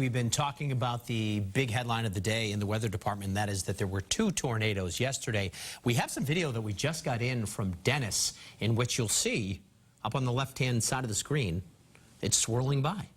We've been talking about the big headline of the day in the weather department, and that is that there were 2 tornadoes yesterday. We have some video that we just got in from Dennis, in which you'll see up on the left-hand side of the screen, it's swirling by.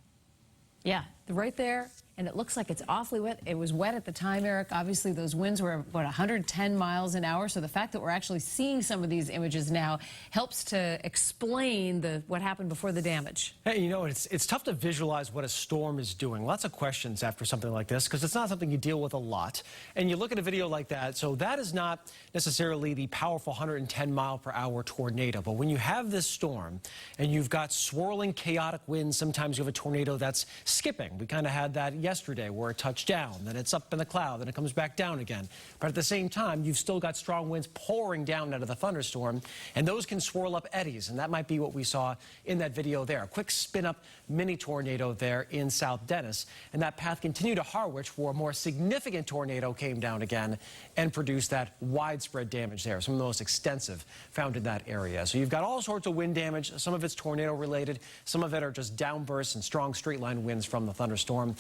Yeah, right there, and it looks like it's awfully wet. It was wet at the time, Eric. Obviously, those winds were, what, 110 miles an hour. So the fact that we're actually seeing some of these images now helps to explain what happened before the damage. Hey, you know, it's tough to visualize what a storm is doing. Lots of questions after something like this, because it's not something you deal with a lot. And you look at a video like that, so that is not necessarily the powerful 110-mile-per-hour tornado. But when you have this storm and you've got swirling, chaotic winds, sometimes you have a tornado that's skipping. We kind of had that yesterday where it touched down, then it's up in the cloud, then it comes back down again. But at the same time, you've still got strong winds pouring down out of the thunderstorm, and those can swirl up eddies, and that might be what we saw in that video there. A quick spin-up mini tornado there in South Dennis, and that path continued to Harwich where a more significant tornado came down again and produced that widespread damage there, some of the most extensive found in that area. So you've got all sorts of wind damage. Some of it's tornado related, some of it are just downbursts and strong straight-line winds from the thunderstorm.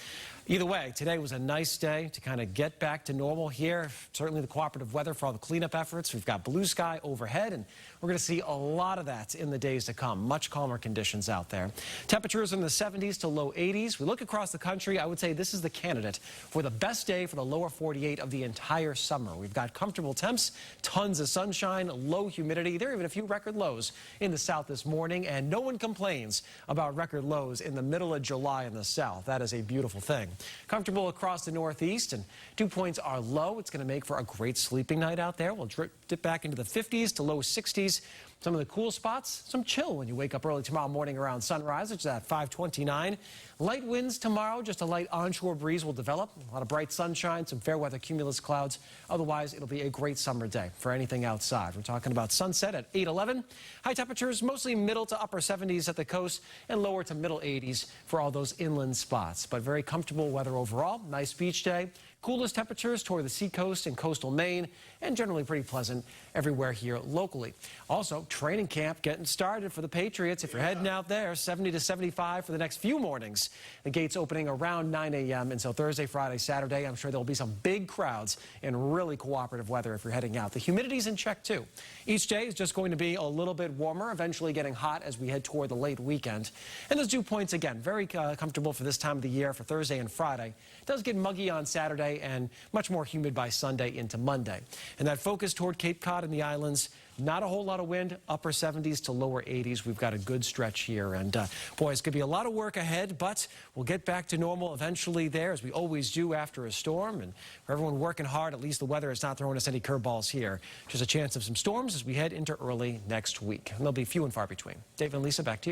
Either way, today was a nice day to kind of get back to normal here. Certainly the cooperative weather for all the cleanup efforts. We've got blue sky overhead, and we're going to see a lot of that in the days to come. Much calmer conditions out there. Temperatures in the 70s to low 80s. We look across the country, I would say this is the candidate for the best day for the lower 48 of the entire summer. We've got comfortable temps, tons of sunshine, low humidity. There are even a few record lows in the south this morning, and no one complains about record lows in the middle of July in the south. That is a beautiful thing. Comfortable across the northeast, and dew points are low. It's going to make for a great sleeping night out there. We'll dip back into the 50s to low 60s. Some of the cool spots, some chill when you wake up early tomorrow morning around sunrise, which is at 5:29. Light winds tomorrow, just a light onshore breeze will develop. A lot of bright sunshine, some fair weather cumulus clouds. Otherwise, it'll be a great summer day for anything outside. We're talking about sunset at 8:11. High temperatures, mostly middle to upper 70s at the coast and lower to middle 80s for all those inland spots. But very comfortable weather overall. Nice beach day. Coolest temperatures toward the seacoast and coastal Maine, and generally pretty pleasant everywhere here locally. Also, training camp getting started for the Patriots. If you're heading out there, 70 to 75 for the next few mornings. The gates opening around 9 a.m. And so Thursday, Friday, Saturday, I'm sure there'll be some big crowds and really cooperative weather if you're heading out. The humidity's in check, too. Each day is just going to be a little bit warmer, eventually getting hot as we head toward the late weekend. And those dew points, again, very comfortable for this time of the year for Thursday and Friday. It does get muggy on Saturday and much more humid by Sunday into Monday. And that focus toward Cape Cod and the islands, not a whole lot of wind, upper 70s to lower 80s. We've got a good stretch here. And boy, it's going to be a lot of work ahead, but we'll get back to normal eventually there, as we always do after a storm. And for everyone working hard, at least the weather is not throwing us any curveballs here. Just a chance of some storms as we head into early next week. And they'll be few and far between. Dave and Lisa, back to you.